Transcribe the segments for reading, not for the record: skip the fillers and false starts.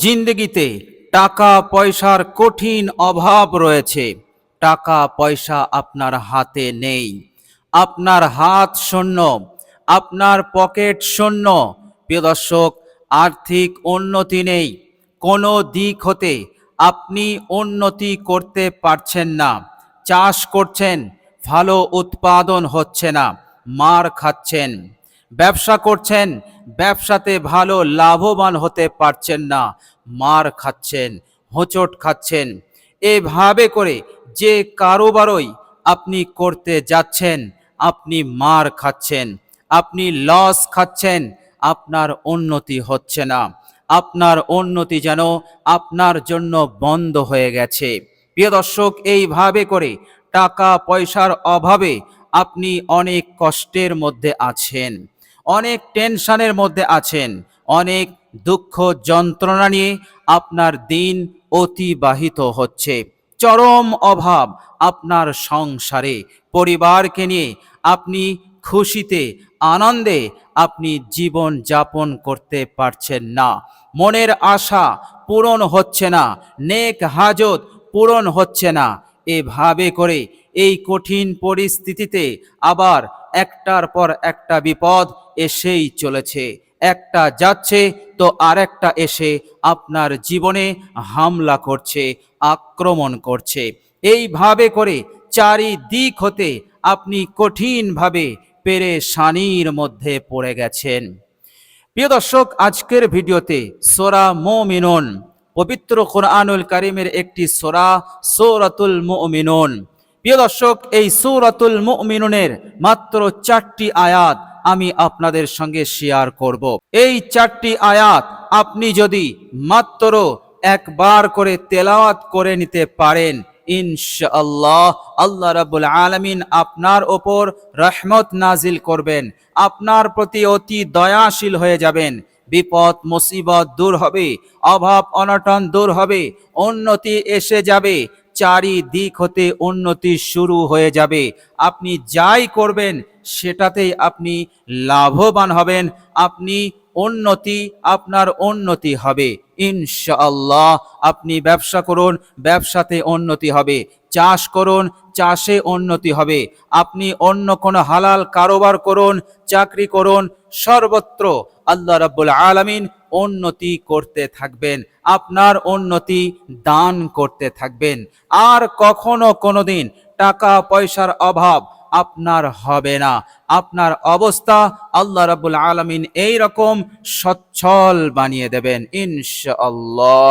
জিন্দগিতে টাকা পয়সার কঠিন অভাব রয়েছে। টাকা পয়সা আপনার হাতে নেই, আপনার হাত শূন্য, আপনার পকেট শূন্য। প্রিয় দর্শক, আর্থিক উন্নতি নেই, কোনো দিক হতে আপনি উন্নতি করতে পারছেন না। চাষ করছেন, ভালো উৎপাদন হচ্ছে না, মার খাচ্ছেন। ব্যবসা করছেন, ব্যবসাতে ভালো লাভবান হতে পারছেন না, মার খাচ্ছেন, হোঁচট খাচ্ছেন। এভাবে করে যে কারোবারই আপনি করতে যাচ্ছেন, আপনি মার খাচ্ছেন, আপনি লস খাচ্ছেন, আপনার উন্নতি হচ্ছে না। আপনার উন্নতি যেন আপনার জন্য বন্ধ হয়ে গেছে। প্রিয় দর্শক, এইভাবে করে টাকা পয়সার অভাবে আপনি অনেক কষ্টের মধ্যে আছেন, অনেক টেনশনের মধ্যে আছেন, অনেক দুঃখ যন্ত্রণা নিয়ে আপনার দিন অতিবাহিত হচ্ছে। চরম অভাব আপনার সংসারে, পরিবারকে নিয়ে আপনি খুশিতে আনন্দে আপনি জীবন যাপন করতে পারছেন না। মনের আশা পূরণ হচ্ছে না, নেক হাজত পূরণ হচ্ছে না। এভাবে করে এই কঠিন পরিস্থিতিতে আবার একটার পর একটা বিপদ এসেই চলেছে। একটা যাচ্ছে তো আরেকটা এসে আপনার জীবনে হামলা করছে, আক্রমণ করছে। এইভাবে করে চারিদিক হতে আপনি কঠিনভাবে পেরেশানির মধ্যে পড়ে গেছেন। প্রিয় দর্শক, আজকের ভিডিওতে সূরা মুমিনুন, পবিত্র কোরআনুল কারীমের একটি সূরা, সূরাতুল মুমিনুন। প্রিয় দর্শক, এই সূরাতুল মুমিনুনের মাত্র 4টি আয়াত আমি আপনাদের সঙ্গে শেয়ার করব। এই 4টি আয়াত আপনি যদি মাত্র একবার করে তেলাওয়াত করে নিতে পারেন, ইনশাআল্লাহ আল্লাহ রাব্বুল আলামিন আপনার ওপর রহমত নাজিল করবেন, আপনার প্রতি অতি দয়াশীল হয়ে যাবেন। বিপদ মুসিবত দূর হবে, অভাব অনটন দূর হবে, উন্নতি এসে যাবে, চারিদিক হতে উন্নতি শুরু হয়ে যাবে। আপনি যাই করবেন সেটাতেই আপনি লাভবান হবেন, আপনি আপনার উন্নতি হবে ইনশাআল্লাহ। আপনি ব্যবসা করুন, ব্যবসাতে উন্নতি হবে, চাষ করুন, চাষে উন্নতি হবে। আপনি অন্য কোনো হালাল কারোবার করুন, চাকরি করুন, সর্বত্র আল্লাহ রাব্বুল আলামিন উন্নতি করতে থাকবেন, আপনার উন্নতি দান করতে থাকবেন। আর কখনো কোনোদিন টাকা পয়সার অভাব আপনার হবে না। আপনার অবস্থা আল্লাহ রাব্বুল আলামিন এই রকম সচ্ছল বানিয়ে দেবেন ইনশাআল্লাহ।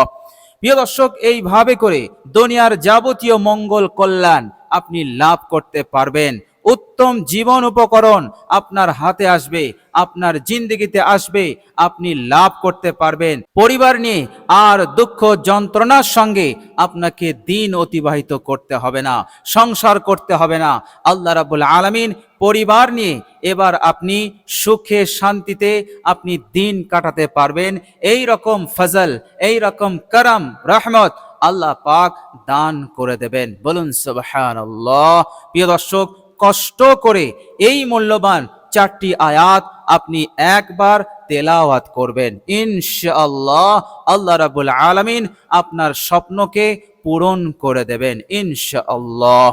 প্রিয় দর্শক, এইভাবে করে দুনিয়ার যাবতীয় মঙ্গল কল্যাণ আপনি লাভ করতে পারবেন। উত্তম জীবন উপকরণ আপনার হাতে আসবে, আপনার জিন্দগিতে আসবে, আপনি লাভ করতে পারবেন পরিবার নিয়ে। আর দুঃখ যন্ত্রণার সঙ্গে আপনাকে দিন অতিবাহিত করতে হবে না, সংসার করতে হবে না। আল্লাহ রাব্বুল আলামিন পরিবার নিয়ে এবার আপনি সুখে শান্তিতে আপনি দিন কাটাতে পারবেন। এই রকম ফজল, এই রকম করম রহমত আল্লাহ পাক দান করে দেবেন। বলুন সুবহানাল্লাহ। প্রিয় দর্শক, কষ্ট করে এই মূল্যবান 4টি আয়াত আপনি একবার তেলাওয়াত করবেন, ইনশাআল্লাহ আল্লাহ রাব্বুল আলামিন আপনার স্বপ্নকে পূরণ করে দেবেন ইনশাআল্লাহ।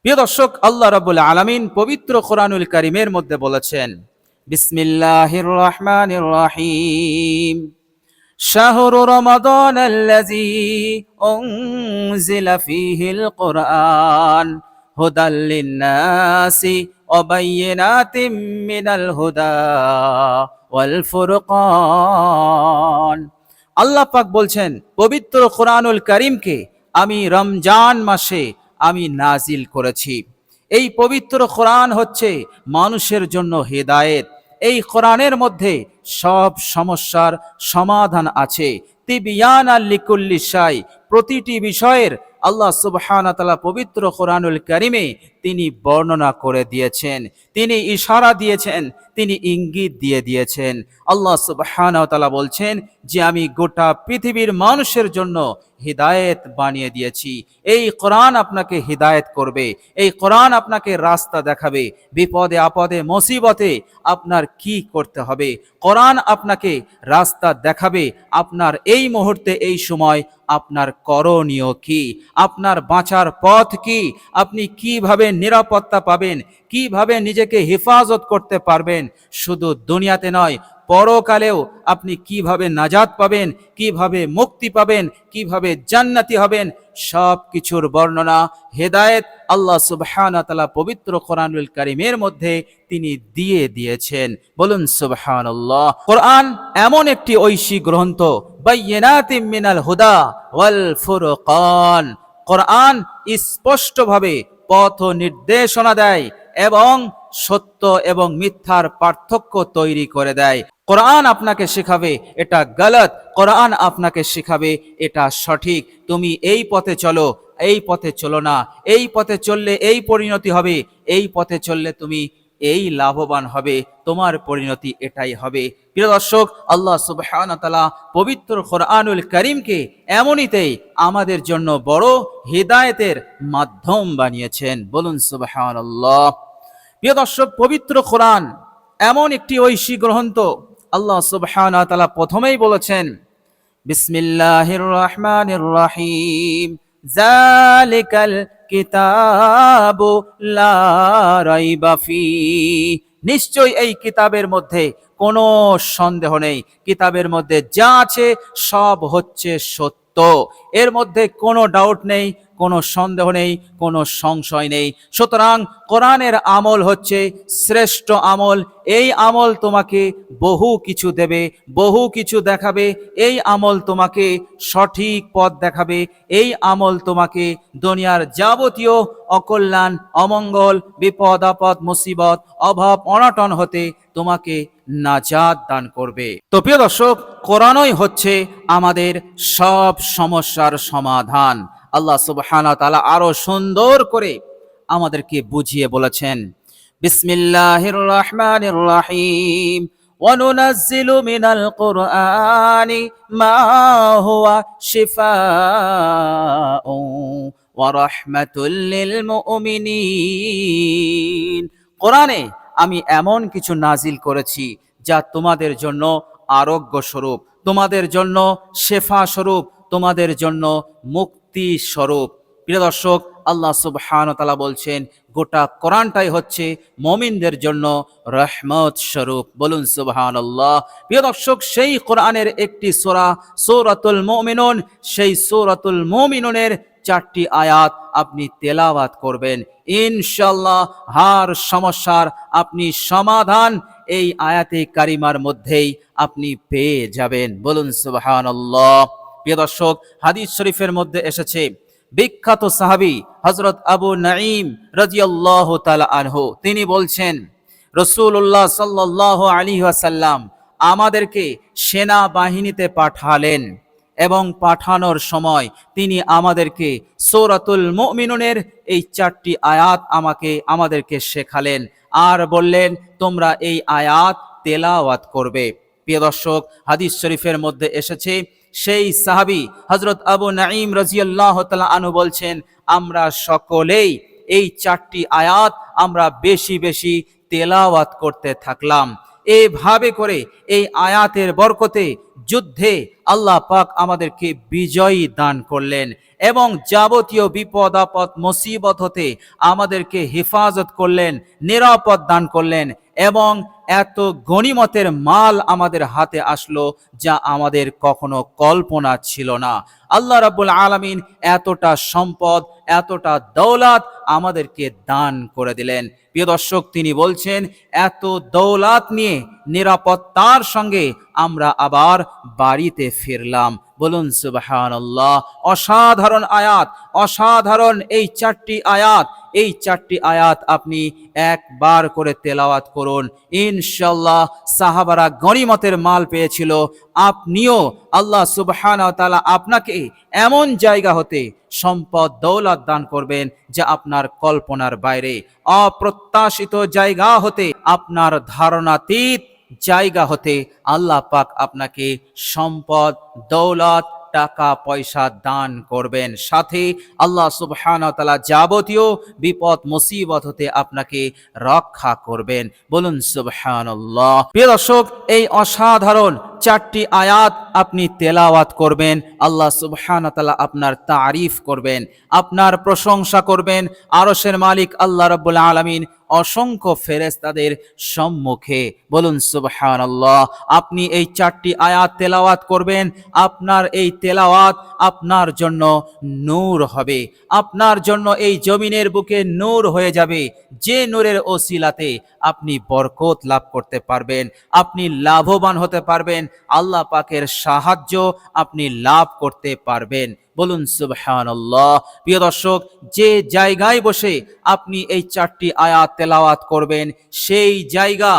প্রিয় দর্শক, আল্লাহ রাব্বুল আলামিন পবিত্র কোরআনুল কারীমের মধ্যে বলেছেন, বিসমিল্লাহির রহমানির রহিম, শাহরু রমাদানাল্লাযী উনজিলা ফীহিল কুরআন হুদাল লিন্নাসি ওয়া বায়্যিনাতিম মিনাল হুদা ওয়াল ফুরকান। আল্লাহ পাক বলছেন, পবিত্র কোরআনুল কারীমকে আমি রমজান মাসে আমি নাজিল করেছি। এই পবিত্র কোরআন হচ্ছে মানুষের জন্য হেদায়েত। এই কোরআনের মধ্যে সব সমস্যার সমাধান আছে। তিবিয়ানাল লিকুল্লি শাই, প্রতিটি বিষয়ের আল্লাহ সুবহানাহু ওয়া তাআলা পবিত্র কোরআনুল কারীমে তিনি বর্ণনা করে দিয়েছেন, তিনি ইশারা দিয়েছেন, তিনি ইঙ্গিত দিয়ে দিয়েছেন। আল্লাহ সুবহানাহু ওয়া তাআলা বলছেন যে আমি গোটা পৃথিবীর মানুষের জন্য হিদায়েত বানিয়ে দিয়েছি। এই কোরআন আপনাকে হিদায়েত করবে, এই কোরআন আপনাকে রাস্তা দেখাবে, বিপদে আপদে মুসিবতে আপনার কি করতে হবে। কোরআন আপনাকে রাস্তা দেখাবে, আপনার এই মুহূর্তে এই সময় আপনার করণীয় কি, আপনার বাঁচার পথ কি, আপনি কিভাবে নিরাপত্তা পাবেন, কিভাবে নিজেকে হেফাজত করতে পারবেন। শুধু দুনিয়াতে নয়, পরকালেও আপনি কিভাবে নাজাত পাবেন, কিভাবে মুক্তি পাবেন, কিভাবে জান্নাতি হবেন, সব কিছুর বর্ণনা হেদায়েত আল্লাহ সুবহানাহু ওয়া তাআলা পবিত্র কোরআনুল কারীমের মধ্যে তিনি দিয়ে দিয়েছেন। বলুন সুবহানাল্লাহ। কোরআন এমন একটি ঐশী গ্রন্থ, বাইয়িনাতিম মিনাল হুদা ওয়াল ফুরকান। কোরআন স্পষ্টভাবে পথ নির্দেশনা দেয় এবং সত্য এবং মিথ্যার পার্থক্য তৈরি করে দেয়। কোরআন আপনাকে শেখাবে এটা গলত, কোরআন আপনাকে শেখাবে এটা সঠিক। তুমি এই পথে চলো, এই পথে চলো না, এই পথে চললে এই পরিণতি হবে, এই পথে চললে তুমি এই লাভবান হবে, তোমার পরিণতি এটাই হবে। প্রিয় দর্শক, আল্লাহ সুবহানাহু ওয়া তাআলা পবিত্র কোরআনুল কারীমকে এমনিতেই আমাদের জন্য বড় হিদায়েতের মাধ্যম বানিয়েছেন। বলুন সুবহানাল্লাহ। প্রিয় দর্শক, পবিত্র কোরআন এমন একটি ঐশী গ্রন্থ, আল্লাহ সুবহানাহু ওয়া তাআলা প্রথমেই বলেছেন বিসমিল্লাহির রহমানির রহিম, যালিকাল কিতাবু লা রাইবা ফীহ। নিশ্চয় এই কিতাবের মধ্যে কোনো সন্দেহ নেই, কিতাবের মধ্যে যা আছে সব হচ্ছে সত্য, এর মধ্যে কোনো ডাউট নেই, কোনো সন্দেহ নেই, কোনো সংশয় নেই। সুতরাং কোরআনের আমল হচ্ছে শ্রেষ্ঠ আমল। এই আমল তোমাকে বহু কিছু দেবে, বহু কিছু দেখাবে। এই আমল তোমাকে সঠিক পথ দেখাবে। এই আমল তোমাকে দুনিয়ার যাবতীয় অকল্যাণ, অমঙ্গল, বিপদ আপদ, মুসিবত, অভাব অনটন হতে তোমাকে নাজাত দান করবে। তো প্রিয় দর্শক, কোরআনই হচ্ছে আমাদের সব সমস্যার সমাধান। আল্লাহ সুবহানাহু ওয়া তাআলা আরো সুন্দর করে আমাদেরকে বুঝিয়ে বলেছেন বিসমিল্লাহির রহমানির রহিম, ওয়ানুনাজ্জিলু মিনাল কুরআনি মা হুয়া শিফাউন ওয়া রাহমাতুল লিল মুমিনিন। কোরআনে আমি এমন কিছু নাজিল করেছি যা তোমাদের জন্য আরোগ্য স্বরূপ, তোমাদের জন্য শেফা স্বরূপ, তোমাদের জন্য মুক্তি স্বরূপ। প্রিয় দর্শক, আল্লাহ সুবহানাহু ওয়া তাআলা বলছেন গোটা কোরআনটাই হচ্ছে মুমিনদের জন্য রহমত স্বরূপ। বলুন সুবহানাল্লাহ। প্রিয় দর্শক, সেই কোরআনের একটি সূরা সূরাতুল মুমিনুন, সেই সূরাতুল মুমিনুনের 4টি আয়াত আপনি তেলাওয়াত করবেন, ইনশাআল্লাহ হার সমস্যার আপনি সমাধান এই আয়াতে কারিমার মধ্যেই আপনি পেয়ে যাবেন। বলুন সুবহানাল্লাহ। প্রিয় দর্শক, হাদিস শরীফের মধ্যে এসেছে, বিখ্যাত সাহাবী হযরত আবু নাঈম রাদিয়াল্লাহু তাআলা আনহু তিনি বলছেন রাসূলুল্লাহ সাল্লাল্লাহু আলাইহি ওয়াসাল্লাম আমাদেরকে সেনা বাহিনীতে পাঠালেন এবং পাঠানোর সময় তিনি আমাদেরকে সূরাতুল মুমিনুনের এই 4টি আয়াত আমাদেরকে শেখালেন আর বললেন তোমরা এই আয়াত তেলাওয়াত করবে। প্রিয় দর্শক, হাদিস শরীফের মধ্যে এসেছে সেই সাহাবী হযরত আবু নাঈম রাদিয়াল্লাহু তাআলা আনহু বলছেন আমরা সকলেই এই 4টি আয়াত আমরা বেশি বেশি তেলাওয়াত করতে থাকলাম। এইভাবে করে এই আয়াতের বরকতে যুদ্ধে আল্লাহ পাক আমাদেরকে বিজয়ী দান করলেন এবং যাবতীয় বিপদ আপদ মুসিবত হতে আমাদেরকে হেফাজত করলেন, নিরাপদ দান করলেন এবং এত গনিমতের মাল আমাদের হাতে আসলো যা আমাদের কখনো কল্পনা ছিল না। আল্লাহ রাব্বুল আলামিন এতটা সম্পদ, এতটা দৌলত আমাদেরকে দান করে দিলেন। প্রিয় দর্শক, তিনি বলছেন এত দৌলত নিয়ে নিরাপত্তার সঙ্গে আমরা আবার বাড়িতে ফিরলাম। বলুন সুবহানাল্লাহ। অসাধারণ আয়াত, অসাধারণ এই 4টি আয়াত, এই 4টি আয়াত আপনি একবার করে তেলাওয়াত করুন, ইনশাআল্লাহ সাহাবারা গনিমতের মাল পেয়েছিল, আপনিও আল্লাহ সুবহানাহু ওয়া তাআলা আপনাকে এমন জায়গা হতে সম্পদ দৌলত দান করবেন যা আপনার কল্পনার বাইরে, অপ্রত্যাশিত জায়গা হতে, আপনার ধারণাতীত জায়গা হতে আল্লাহ পাক আপনাকে সম্পদ দৌলত টাকা পয়সা দান করবেন, সাথে আল্লাহ সুবহানাহু ওয়া তাআলা যাবতীয় বিপদ মুসিবত হতে আপনাকে রক্ষা করবেন। বলুন সুবহানাল্লাহ। প্রিয় দর্শক, এই অসাধারণ 4টি আয়াত আপনি তেলাওয়াত করবেন, আল্লাহ সুবহানাহু ওয়া তাআলা আপনার তারিফ করবেন, আপনার প্রশংসা করবেন। আরশের মালিক আল্লাহ রাব্বুল আলামিন অসংখ্য ফেরেশতাদের সম্মুখে। বলুন সুবহানাল্লাহ। আপনি এই 4টি আয়াত তেলাওয়াত করবেন, আপনার এই তেলাওয়াত আপনার জন্য নূর হবে, আপনার জন্য এই জমিনের বুকে নূর হয়ে যাবে, যে নূরের ওসিলাতে আপনি বরকত লাভ করতে পারবেন, আপনি লাভবান হতে পারবেন, আল্লাহ পাকের সাহায্য আপনি লাভ করতে পারবেন। বলুন সুবহানাল্লাহ। প্রিয় দর্শক, যে জায়গায় বসে আপনি এই 4টি আয়াত তেলাওয়াত করবেন, সেই জায়গা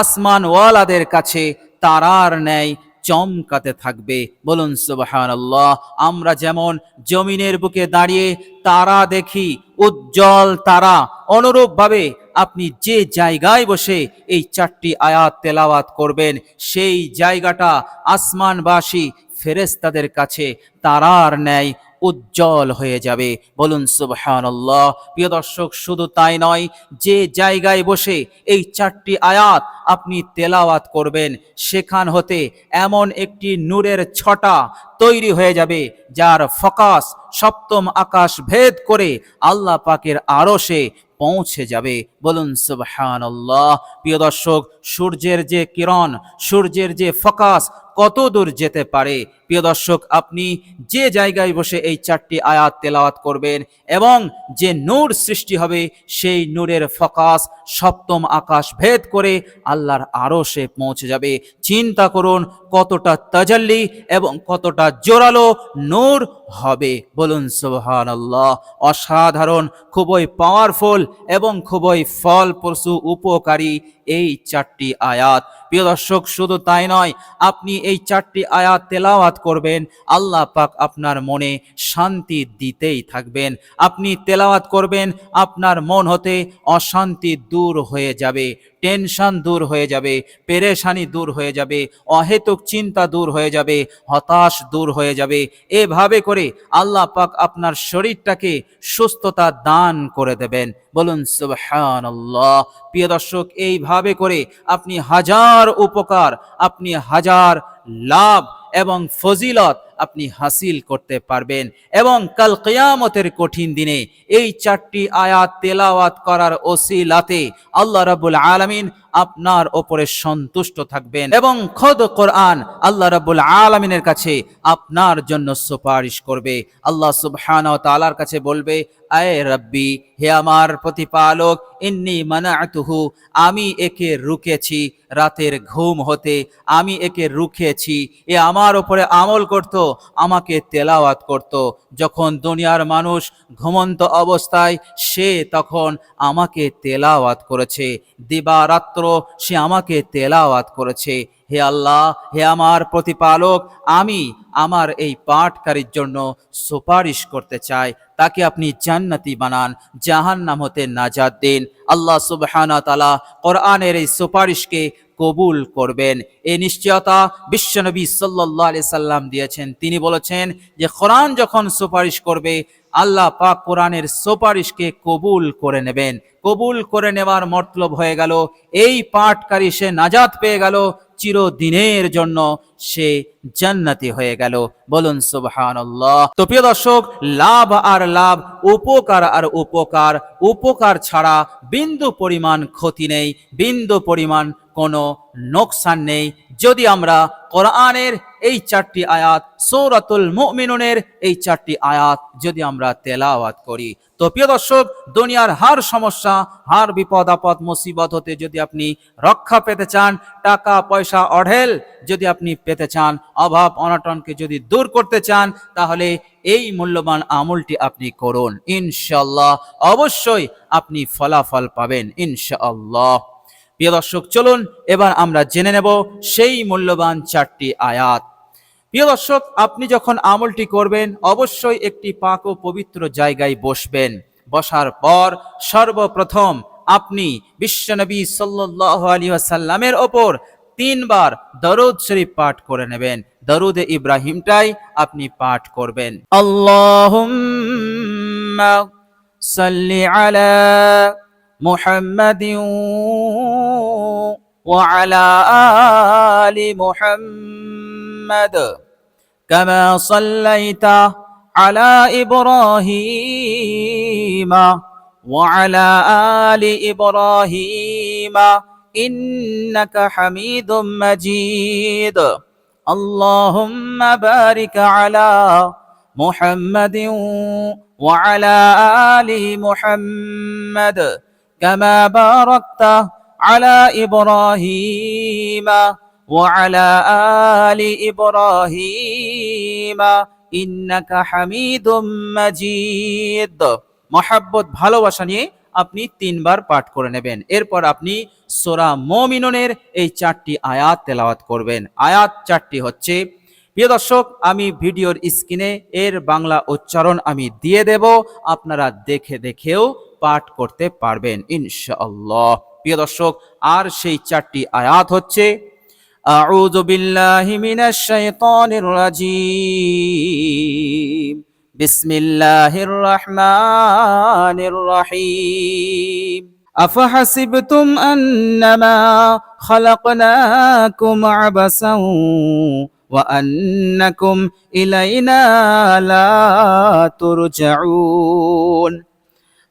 আসমানওয়ালাদের কাছে তারার ন্যায় চমকাতে থাকবে। বলুন সুবহানাল্লাহ। আমরা যেমন জমিনের বুকে দাঁড়িয়ে তারা দেখি, উজ্জ্বল তারা, অনুরূপভাবে আপনি যে জায়গায় বসে এই 4টি আয়াত তেলাওয়াত করবেন, সেই জায়গাটা আসমানবাসী ফেরেশতাদের কাছে তারার ন্যায় উজ্জ্বল হয়ে যাবে। বলুন সুবহানাল্লাহ। প্রিয় দর্শক, শুধু তাই নয়, যে জায়গায় বসে এই 4টি আয়াত আপনি তেলাওয়াত করবেন, সেখান হতে এমন একটি নূরের ছটা তৈরি হয়ে যাবে, যার ফোকাস সপ্তম আকাশ ভেদ করে আল্লাহ পাকের আরশে পৌঁছে যাবে। বলুন সুবহানাল্লাহ। প্রিয় দর্শক, সূর্যের যে কিরণ, সূর্যের যে ফোকাস কত দূর যেতে পারে। প্রিয় দর্শক, আপনি যে জায়গায় বসে এই 4টি আয়াত তেলাওয়াত করবেন এবং যে নূর সৃষ্টি হবে, সেই নূরের ফোকাস সপ্তম আকাশ ভেদ করে আল্লাহর আরশে পৌঁছে যাবে। চিন্তা করুন কতটা তাজাল্লি এবং কতটা জোরালো নূর হবে। বলুন সুবহানাল্লাহ। অসাধারণ, খুবই পাওয়ারফুল এবং খুবই ফলপ্রসূ উপকারী এই 4টি আয়াত। প্রিয় দর্শক, শুধু তাই নয়, আপনি এই 4টি আয়াত তেলাওয়াত করবেন, আল্লাহ পাক আপনার মনে শান্তি দিতেই থাকবেন। আপনি তেলাওয়াত করবেন, আপনার মন হতে অশান্তি দূর হয়ে যাবে, টেনশন দূর হয়ে যাবে, পেরেশানি দূর হয়ে যাবে, অহেতুক চিন্তা দূর হয়ে যাবে, হতাশ দূর হয়ে যাবে। এভাবে করে আল্লাহ পাক আপনার শরীরটাকে সুস্থতা দান করে দেবেন। বলুন সুবহানাল্লাহ। প্রিয় দর্শক, এইভাবে করে আপনি হাজার উপকার, আপনি হাজার লাভ এবং ফজিলত আপনি হাসিল করতে পারবেন, এবং কাল কিয়ামতের কঠিন দিনে এই 4টি আয়াত তেলাওয়াত করার ওসিলাতে আল্লাহ রাব্বুল আলামিন আপনার উপরে সন্তুষ্ট থাকবেন এবং খোদ কোরআন আল্লাহ রাব্বুল আলামিনের কাছে আপনার জন্য সুপারিশ করবে। আল্লাহ সুবহানাহু ওয়া তাআলার কাছে বলবে, আয়ে রব্বি, হে আমার প্রতিপালক, ইন্নী মানাতুহু, আমি একে রুকেছি রাতের ঘুম হতে, আমি একে রুখেছি, এ আমার উপরে আমল করত, আমাকে তেলাওয়াত করত। যখন দুনিয়ার মানুষ ঘুমন্ত অবস্থায়, সে তখন আমাকে তেলাওয়াত করেছে, দিবারাত্র সে আমাকে তেলাওয়াত করেছে। হে আল্লাহ, হে আমার প্রতিপালক, আমি আমার এই পাঠকারীর জন্য সুপারিশ করতে চাই, তাকে আপনি জান্নাতি বানান, জাহান্নাম হতে নাজাত দিন। আল্লাহ সুবহানাহু ওয়া তাআলা কোরআনের এই সুপারিশকে কবুল করবেন, এই নিশ্চয়তা বিশ্বনবী সাল্লাল্লাহু আলাইহি সাল্লাম দিয়েছেন। তিনি বলেছেন যে কোরআন যখন সুপারিশ করবে, আল্লাহ পাক কোরআনের সুপারিশকে কবুল করে নেবেন। কবুল করে নেওয়ার মতলব হয়ে গেল, এই পাঠকারী সে নাজাত পেয়ে গেল, চিরদিনের জন্য সে জান্নাতি হয়ে গেল। বলুন সুবহানাল্লাহ। তো প্রিয় দর্শক, লাভ আর লাভ, উপকার আর উপকার, উপকার ছাড়া বিন্দু পরিমাণ ক্ষতি নেই, বিন্দু পরিমাণ কোনো নোকসান নেই যদি আমরা কোরআনের এই 4টি আয়াত, সূরাতুল মুমিনুনের এই 4টি আয়াত যদি আমরা তেলাওয়াত করি। তো প্রিয় দর্শক, দুনিয়ার হার সমস্যা, হার বিপদ আপদ মুসিবত হতে যদি আপনি রক্ষা পেতে চান, টাকা পয়সা অঢেল যদি আপনি পেতে চান, অভাব অনটনকে যদি দূর করতে চান, তাহলে এই মূল্যবান আমলটি আপনি করুন। ইনশাআল্লাহ অবশ্যই আপনি ফলাফল পাবেন ইনশাআল্লাহ। প্রিয় দর্শক, চলুন এবার আমরা জেনে নেব সেই মূল্যবান 4টি আয়াত। প্রিয় দর্শক, আপনি যখন আমলটি করবেন অবশ্যই একটি পাক ও পবিত্র জায়গায় বসবেন। বসার পর সর্বপ্রথম আপনি বিশ্বনবী সাল্লাল্লাহু আলাইহি ওয়াসাল্লামের ওপর 3 বার দরুদ শরীফ পাঠ করে নেবেন। দরুদে ইব্রাহিমটাই আপনি পাঠ করবেন। আল্লাহুম্মা সাল্লি আলা মুহাম্মাদিন ওয়া আলা আলি মুহাম্মাদ কামা সাল্লাইতা আলা ইব্রাহিম ওয়া আলা আলি ইব্রাহিম ইন্নাকা হামিদুম মাজিদ। আল্লাহুম্মা বারিক আলা মুহাম্মাদিন ওয়া আলা আলি মুহাম্মাদ কামা বারাকতা আলা ইব্রাহিম ওয়া আলা আলি ইব্রাহিম ইন্নাকা হামিদুম মাজিদ। মহব্বত ভালোবাসা নিয়ে আপনি 3 বার পাঠ করে নেবেন। এরপর আপনি সূরা মুমিনুনের এই 4টি আয়াত তেলাওয়াত করবেন। আয়াত 4টি হচ্ছে, প্রিয় দর্শক, আমি ভিডিওর স্ক্রিনে এর বাংলা উচ্চারণ আমি দিয়ে দেব, আপনারা দেখে দেখেও পাঠ করতে পারবেন ইনশাআল্লাহ। প্রিয় দর্শক, আর সেই 4টি আয়াত হচ্ছে, আউযু বিল্লাহি মিনাশ শাইতানির রাজীম, বিসমিল্লাহির রহমানির রহিম। আফাহাসিবতুম আন্নামা খালাকনাকুম আবাসাও ওয়া আন্নাকুম ইলাইনা লা তুরজাউন।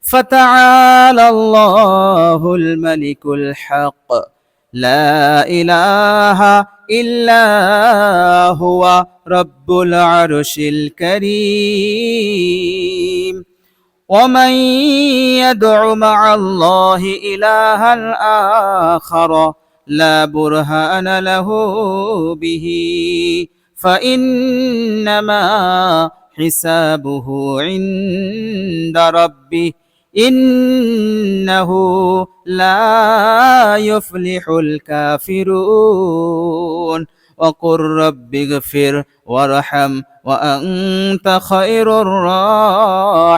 ফাতাআলা আল্লাহুল মালিকুল হক লা ইলাহা ইল্লা হুয়া রব্বুল আরশিল কারীম। ومن يدع مع الله إلها آخر لا برهان له به فإنما حسابه عند ربه إنه لا يفلح الكافرون وقل رب اغفر وارحم وأنت خير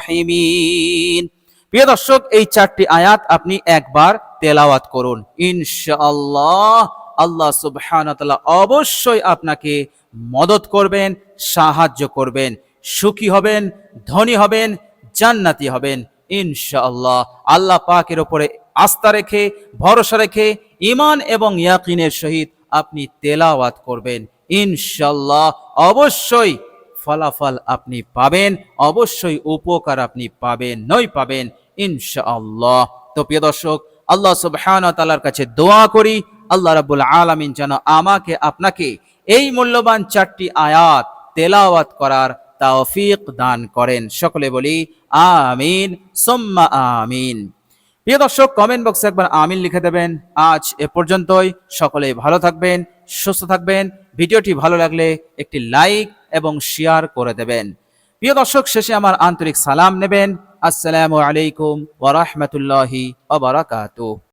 الراحمين। প্রিয় দর্শক, এই 4টি আয়াত আপনি একবার তেলাওয়াত করুন ইনশাআল্লাহ। আল্লাহ সুবহানাহু ওয়া তাআলা অবশ্যই আপনাকে মদত করবেন, সাহায্য করবেন, সুখী হবেন, ধনী হবেন, জান্নাতি হবেন ইনশাআল্লাহ। আল্লাহ পাকের উপরে আস্থা রেখে, ভরসা রেখে, ঈমান এবং ইয়াকিনের সহিত আপনি তেলাওয়াত করবেন ইনশাআল্লাহ। অবশ্যই ফলাফল আপনি পাবেন, অবশ্যই উপকার আপনি পাবেন ইনশাআল্লাহ। তো প্রিয় দর্শক, আল্লাহ সুবহানাহু ওয়া তাআলার কাছে দোয়া করি, আল্লাহ রাব্বুল আলামিন যেন আমাকে আপনাকে এই মূল্যবান 4টি আয়াত তেলাওয়াত করার তৌফিক দান করেন। সকলে বলি আমিন সুম্মা আমিন। প্রিয় দর্শক, কমেন্ট বক্সে একবার আমিন লিখে দেবেন। আজ এ পর্যন্তই। সকলে ভালো থাকবেন, সুস্থ থাকবেন। ভিডিওটি ভালো লাগলে একটি লাইক এবং শেয়ার করে দেবেন। প্রিয় দর্শক, শেষে আমার আন্তরিক সালাম নেবেন। আসসালামু আলাইকুম ওয়া রাহমাতুল্লাহি ওয়া বারাকাতুহু।